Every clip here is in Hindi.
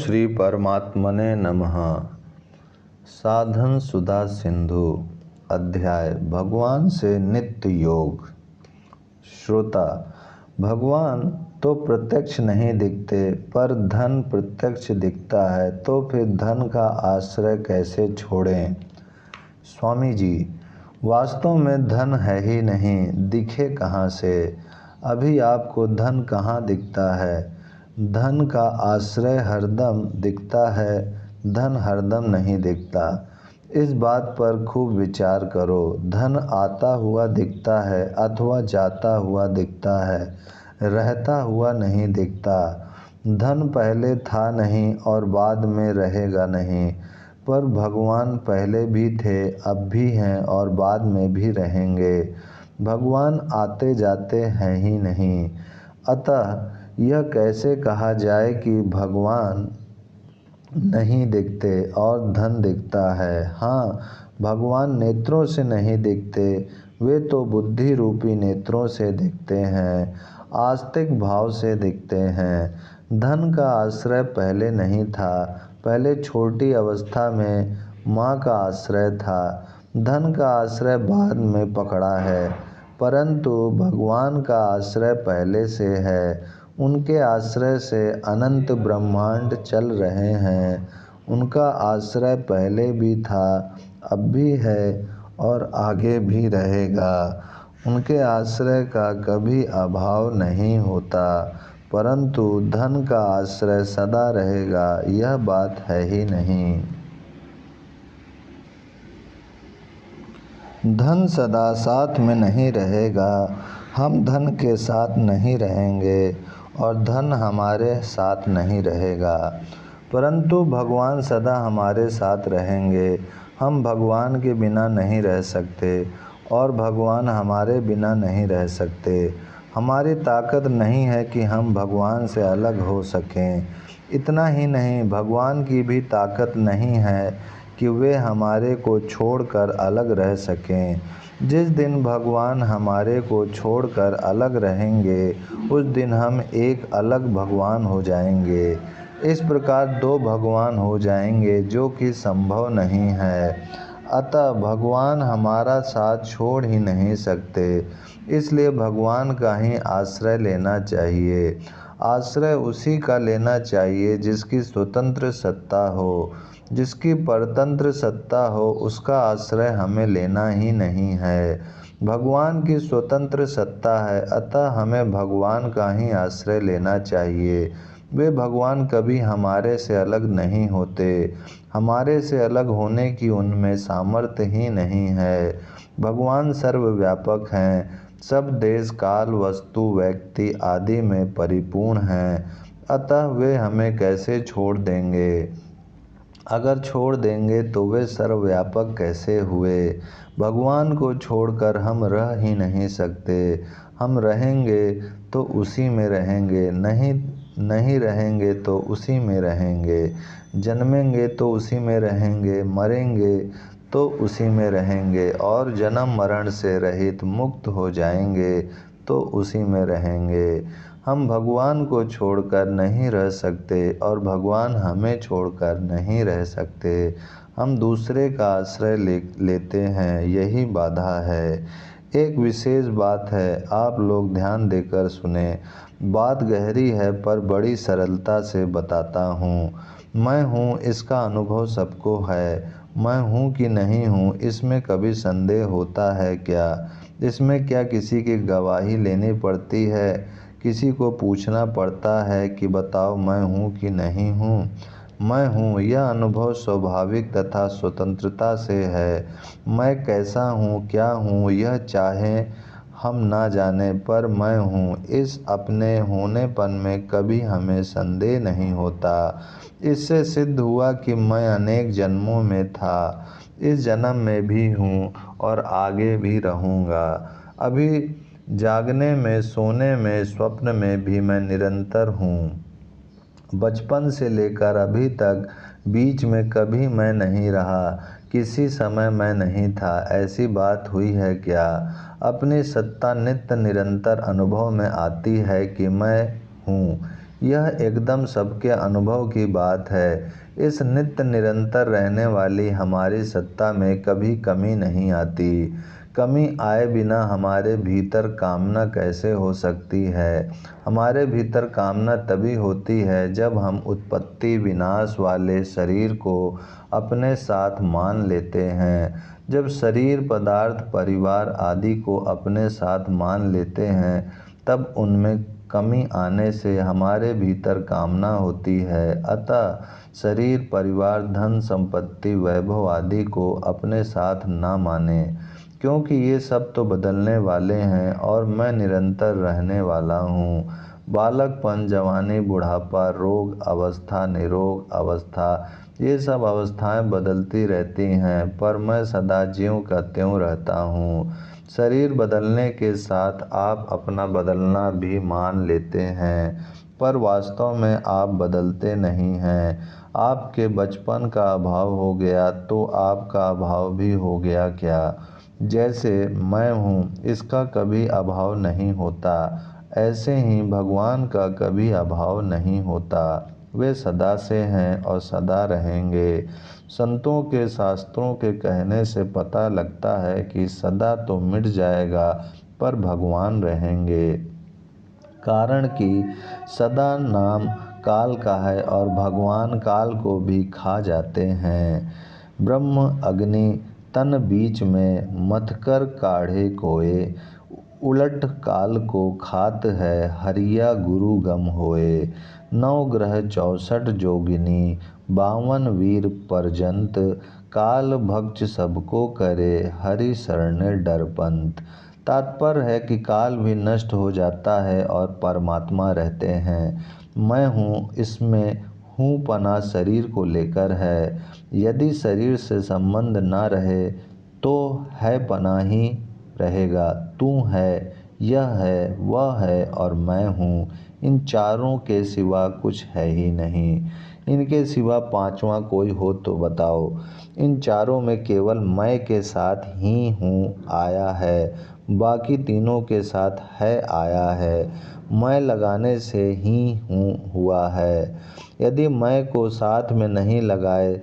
श्री परमात्मने नमः। साधन सुधा सिंधु अध्याय भगवान से नित्य योग। श्रोता, भगवान तो प्रत्यक्ष नहीं दिखते, पर धन प्रत्यक्ष दिखता है, तो फिर धन का आश्रय कैसे छोड़ें? स्वामी जी, वास्तव में धन है ही नहीं, दिखे कहाँ से? अभी आपको धन कहाँ दिखता है? धन का आश्रय हरदम दिखता है, धन हरदम नहीं दिखता। इस बात पर खूब विचार करो। धन आता हुआ दिखता है अथवा जाता हुआ दिखता है, रहता हुआ नहीं दिखता। धन पहले था नहीं और बाद में रहेगा नहीं, पर भगवान पहले भी थे, अब भी हैं और बाद में भी रहेंगे। भगवान आते जाते हैं ही नहीं। अतः यह कैसे कहा जाए कि भगवान नहीं दिखते और धन दिखता है? हाँ, भगवान नेत्रों से नहीं दिखते, वे तो बुद्धि रूपी नेत्रों से दिखते हैं, आस्तिक भाव से दिखते हैं। धन का आश्रय पहले नहीं था, पहले छोटी अवस्था में माँ का आश्रय था। धन का आश्रय बाद में पकड़ा है, परंतु भगवान का आश्रय पहले से है। उनके आश्रय से अनंत ब्रह्मांड चल रहे हैं। उनका आश्रय पहले भी था, अब भी है और आगे भी रहेगा। उनके आश्रय का कभी अभाव नहीं होता, परंतु धन का आश्रय सदा रहेगा, यह बात है ही नहीं। धन सदा साथ में नहीं रहेगा, हम धन के साथ नहीं रहेंगे और धन हमारे साथ नहीं रहेगा, परंतु भगवान सदा हमारे साथ रहेंगे। हम भगवान के बिना नहीं रह सकते और भगवान हमारे बिना नहीं रह सकते। हमारी ताकत नहीं है कि हम भगवान से अलग हो सकें। इतना ही नहीं, भगवान की भी ताकत नहीं है कि वे हमारे को छोड़कर अलग रह सकें। जिस दिन भगवान हमारे को छोड़कर अलग रहेंगे, उस दिन हम एक अलग भगवान हो जाएंगे। इस प्रकार दो भगवान हो जाएंगे, जो कि संभव नहीं है। अतः भगवान हमारा साथ छोड़ ही नहीं सकते, इसलिए भगवान का ही आश्रय लेना चाहिए। आश्रय उसी का लेना चाहिए जिसकी स्वतंत्र सत्ता हो, जिसकी परतंत्र सत्ता हो, उसका आश्रय हमें लेना ही नहीं है। भगवान की स्वतंत्र सत्ता है, अतः हमें भगवान का ही आश्रय लेना चाहिए। वे भगवान कभी हमारे से अलग नहीं होते, हमारे से अलग होने की उनमें सामर्थ्य ही नहीं है। भगवान सर्वव्यापक हैं, सब देश काल वस्तु व्यक्ति आदि में परिपूर्ण हैं, अतः वे हमें कैसे छोड़ देंगे? अगर छोड़ देंगे तो वे सर्वव्यापक कैसे हुए? भगवान को छोड़कर हम रह ही नहीं सकते। हम रहेंगे तो उसी में रहेंगे, नहीं रहेंगे तो उसी में रहेंगे। जन्मेंगे तो उसी में रहेंगे, मरेंगे तो उसी में रहेंगे और जन्म मरण से रहित मुक्त हो जाएंगे तो उसी में रहेंगे। हम भगवान को छोड़कर नहीं रह सकते और भगवान हमें छोड़कर नहीं रह सकते। हम दूसरे का आश्रय लेते हैं, यही बाधा है। एक विशेष बात है, आप लोग ध्यान देकर सुने। बात गहरी है पर बड़ी सरलता से बताता हूँ। मैं हूँ इसका अनुभव सबको है, मैं हूँ कि नहीं हूँ इसमें कभी संदेह होता है क्या? इसमें क्या किसी की गवाही लेनी पड़ती है? किसी को पूछना पड़ता है कि बताओ मैं हूँ कि नहीं हूँ? मैं हूँ, यह अनुभव स्वाभाविक तथा स्वतंत्रता से है। मैं कैसा हूँ, क्या हूँ, यह चाहे हम ना जाने, पर मैं हूँ, इस अपने होनेपन में कभी हमें संदेह नहीं होता। इससे सिद्ध हुआ कि मैं अनेक जन्मों में था, इस जन्म में भी हूँ और आगे भी रहूँगा। अभी जागने में, सोने में, स्वप्न में भी मैं निरंतर हूँ। बचपन से लेकर अभी तक बीच में कभी मैं नहीं रहा, किसी समय मैं नहीं था, ऐसी बात हुई है क्या? अपनी सत्ता नित्य निरंतर अनुभव में आती है कि मैं हूँ। यह एकदम सबके अनुभव की बात है। इस नित्य निरंतर रहने वाली हमारी सत्ता में कभी कमी नहीं आती। कमी आए बिना हमारे भीतर कामना कैसे हो सकती है? हमारे भीतर कामना तभी होती है जब हम उत्पत्ति विनाश वाले शरीर को अपने साथ मान लेते हैं। जब शरीर, पदार्थ, परिवार आदि को अपने साथ मान लेते हैं, तब उनमें कमी आने से हमारे भीतर कामना होती है। अतः शरीर, परिवार, धन संपत्ति, वैभव आदि को अपने साथ ना माने, क्योंकि ये सब तो बदलने वाले हैं और मैं निरंतर रहने वाला हूँ। बालकपन, जवानी, बुढ़ापा, रोग अवस्था, निरोग अवस्था, ये सब अवस्थाएं बदलती रहती हैं, पर मैं सदा ज्यों का त्यों रहता हूँ। शरीर बदलने के साथ आप अपना बदलना भी मान लेते हैं, पर वास्तव में आप बदलते नहीं हैं। आपके बचपन का अभाव हो गया तो आपका अभाव भी हो गया क्या? जैसे मैं हूँ, इसका कभी अभाव नहीं होता, ऐसे ही भगवान का कभी अभाव नहीं होता। वे सदा से हैं और सदा रहेंगे। संतों के, शास्त्रों के कहने से पता लगता है कि सदा तो मिट जाएगा, पर भगवान रहेंगे। कारण कि सदा नाम काल का है और भगवान काल को भी खा जाते हैं। ब्रह्म अग्नि तन बीच में मथकर काढ़े कोय, उलट काल को खात है हरिया गुरु गम होए। 9 ग्रह 64 जोगिनी 52 वीर परजंत, काल भक्ष सबको करे हरि शरणे डरपंत। तात्पर्य है कि काल भी नष्ट हो जाता है और परमात्मा रहते हैं। मैं हूँ, इसमें हूँ पना शरीर को लेकर है। यदि शरीर से संबंध ना रहे तो है पना ही रहेगा। तू है, यह है, वह है और मैं हूँ। इन चारों के सिवा कुछ है ही नहीं। इनके सिवा पांचवा कोई हो तो बताओ। इन चारों में केवल मैं के साथ ही हूँ आया है, बाकी तीनों के साथ है आया है। मैं लगाने से ही हूँ हुआ है। यदि मैं को साथ में नहीं लगाए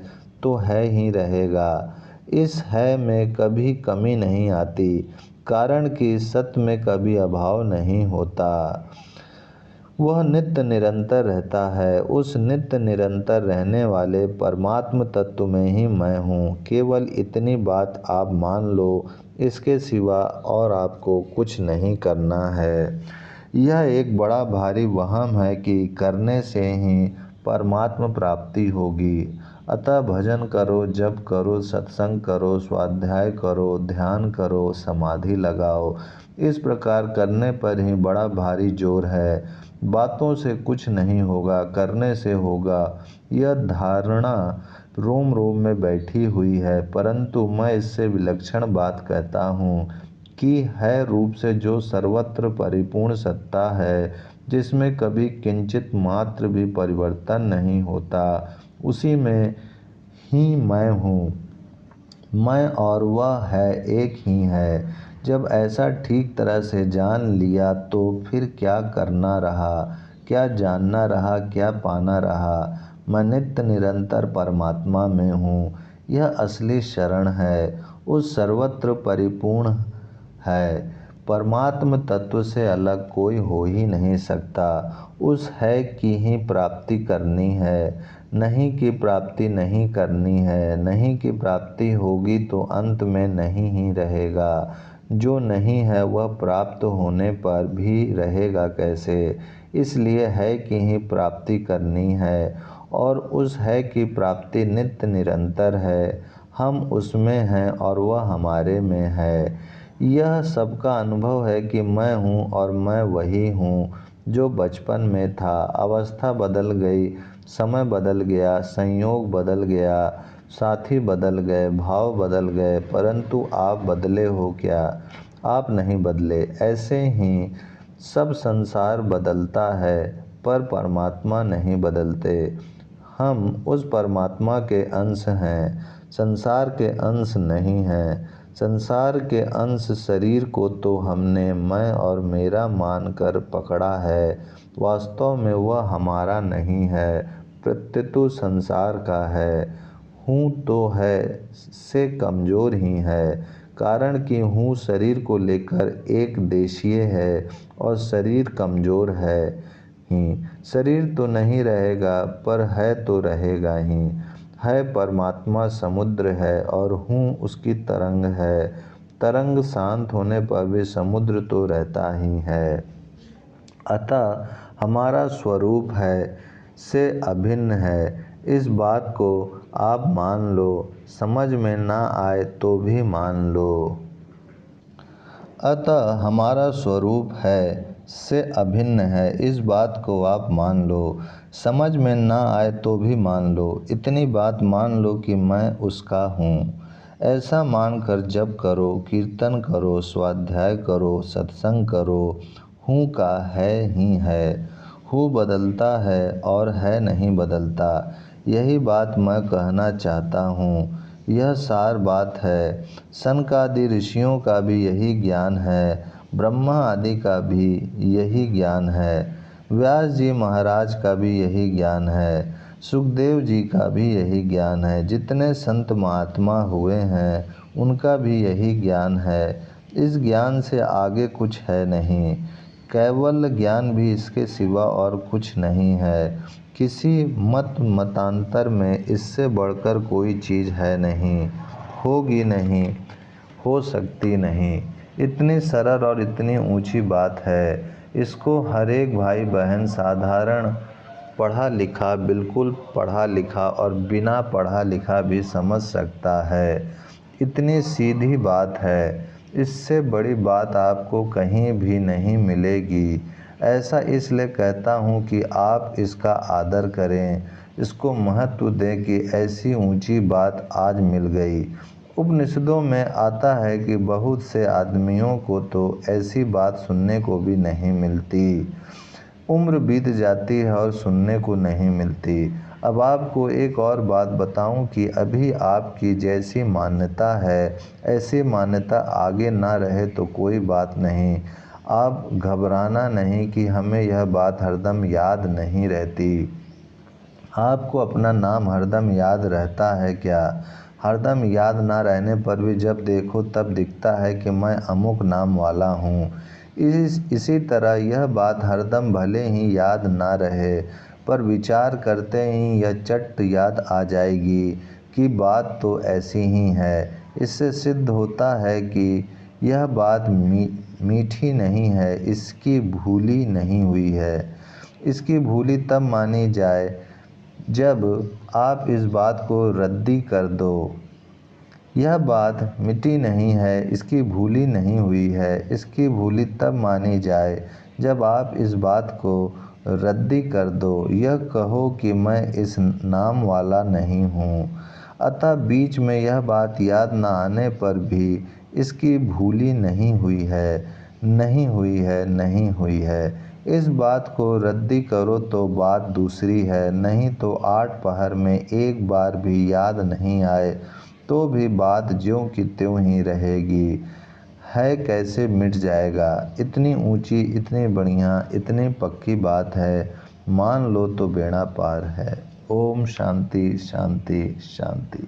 तो है ही रहेगा। इस है में कभी कमी नहीं आती, कारण कि सत्य में कभी अभाव नहीं होता। वह नित्य निरंतर रहता है। उस नित्य निरंतर रहने वाले परमात्म तत्व में ही मैं हूँ। केवल इतनी बात आप मान लो, इसके सिवा और आपको कुछ नहीं करना है। यह एक बड़ा भारी वहम है कि करने से ही परमात्म प्राप्ति होगी। अतः भजन करो, जप करो, सत्संग करो, स्वाध्याय करो, ध्यान करो, समाधि लगाओ। इस प्रकार करने पर ही बड़ा भारी जोर है। बातों से कुछ नहीं होगा, करने से होगा। यह धारणा रोम रोम में बैठी हुई है, परंतु मैं इससे विलक्षण बात कहता हूँ कि है रूप से जो सर्वत्र परिपूर्ण सत्ता है, जिसमें कभी किंचित मात्र भी परिवर्तन नहीं होता, उसी में ही मैं हूँ। मैं और वह है एक ही है। जब ऐसा ठीक तरह से जान लिया तो फिर क्या करना रहा, क्या जानना रहा, क्या पाना रहा। मैं नित्य निरंतर परमात्मा में हूँ। यह असली शरण है, उस सर्वत्र परिपूर्ण है। परमात्म तत्व से अलग कोई हो ही नहीं सकता। उस है की ही प्राप्ति करनी है, नहीं की प्राप्ति नहीं करनी है। नहीं की प्राप्ति होगी तो अंत में नहीं ही रहेगा। जो नहीं है वह प्राप्त होने पर भी रहेगा कैसे? इसलिए है की ही प्राप्ति करनी है, और उस है की प्राप्ति नित्य निरंतर है। हम उसमें हैं और वह हमारे में है। यह सबका अनुभव है कि मैं हूँ और मैं वही हूँ जो बचपन में था। अवस्था बदल गई, समय बदल गया, संयोग बदल गया, साथी बदल गए, भाव बदल गए, परंतु आप बदले हो क्या? आप नहीं बदले। ऐसे ही सब संसार बदलता है, पर परमात्मा नहीं बदलते। हम उस परमात्मा के अंश हैं, संसार के अंश नहीं हैं। संसार के अंश शरीर को तो हमने मैं और मेरा मानकर पकड़ा है, वास्तव में वह हमारा नहीं है, प्रत्यतु संसार का है। हूँ तो है से कमज़ोर ही है, कारण कि हूँ शरीर को लेकर एक देशीय है और शरीर कमज़ोर है ही। शरीर तो नहीं रहेगा पर है तो रहेगा ही। है परमात्मा समुद्र है और हूँ उसकी तरंग है। तरंग शांत होने पर भी समुद्र तो रहता ही है। अतः हमारा स्वरूप है से अभिन्न है, इस बात को आप मान लो, समझ में ना आए तो भी मान लो। अतः हमारा स्वरूप है से अभिन्न है, इस बात को आप मान लो, समझ में ना आए तो भी मान लो। इतनी बात मान लो कि मैं उसका हूँ। ऐसा मानकर जप करो, कीर्तन करो, स्वाध्याय करो, सत्संग करो। हूँ का है ही है। हूँ बदलता है और है नहीं बदलता, यही बात मैं कहना चाहता हूँ। यह सार बात है। सनकादि ऋषियों का भी यही ज्ञान है, ब्रह्मा आदि का भी यही ज्ञान है, व्यास जी महाराज का भी यही ज्ञान है, सुखदेव जी का भी यही ज्ञान है, जितने संत महात्मा हुए हैं उनका भी यही ज्ञान है। इस ज्ञान से आगे कुछ है नहीं, केवल ज्ञान भी इसके सिवा और कुछ नहीं है। किसी मतांतर में इससे बढ़कर कोई चीज़ है नहीं, होगी नहीं, हो सकती नहीं। इतनी सरल और इतनी ऊंची बात है, इसको हर एक भाई बहन साधारण पढ़ा लिखा, बिल्कुल पढ़ा लिखा और बिना पढ़ा लिखा भी समझ सकता है। इतनी सीधी बात है, इससे बड़ी बात आपको कहीं भी नहीं मिलेगी। ऐसा इसलिए कहता हूँ कि आप इसका आदर करें, इसको महत्व दें कि ऐसी ऊंची बात आज मिल गई। उपनिषदों में आता है कि बहुत से आदमियों को तो ऐसी बात सुनने को भी नहीं मिलती, उम्र बीत जाती है और सुनने को नहीं मिलती। अब आपको एक और बात बताऊं कि अभी आपकी जैसी मान्यता है, ऐसी मान्यता आगे ना रहे तो कोई बात नहीं। आप घबराना नहीं कि हमें यह बात हरदम याद नहीं रहती। आपको अपना नाम हरदम याद रहता है क्या? हरदम याद ना रहने पर भी जब देखो तब दिखता है कि मैं अमुक नाम वाला हूँ। इसी तरह यह बात हरदम भले ही याद ना रहे, पर विचार करते ही यह चट याद आ जाएगी कि बात तो ऐसी ही है। इससे सिद्ध होता है कि यह बात मीठी नहीं है, इसकी भूली नहीं हुई है। इसकी भूली तब मानी जाए जब आप इस बात को रद्दी कर दो। यह बात मिटी नहीं है, इसकी भूली नहीं हुई है, इसकी भूली तब मानी जाए जब आप इस बात को रद्दी कर दो, यह कहो कि मैं इस नाम वाला नहीं हूँ। अतः बीच में यह बात याद न आने पर भी इसकी भूली नहीं हुई है, नहीं हुई है, नहीं हुई है। इस बात को रद्दी करो तो बात दूसरी है, नहीं तो 8 पहर में एक बार भी याद नहीं आए तो भी बात ज्यों की त्यों ही रहेगी। है कैसे मिट जाएगा। इतनी ऊंची, इतनी बढ़िया, इतनी पक्की बात है, मान लो तो बेड़ा पार है। ओम शांति शांति शांति।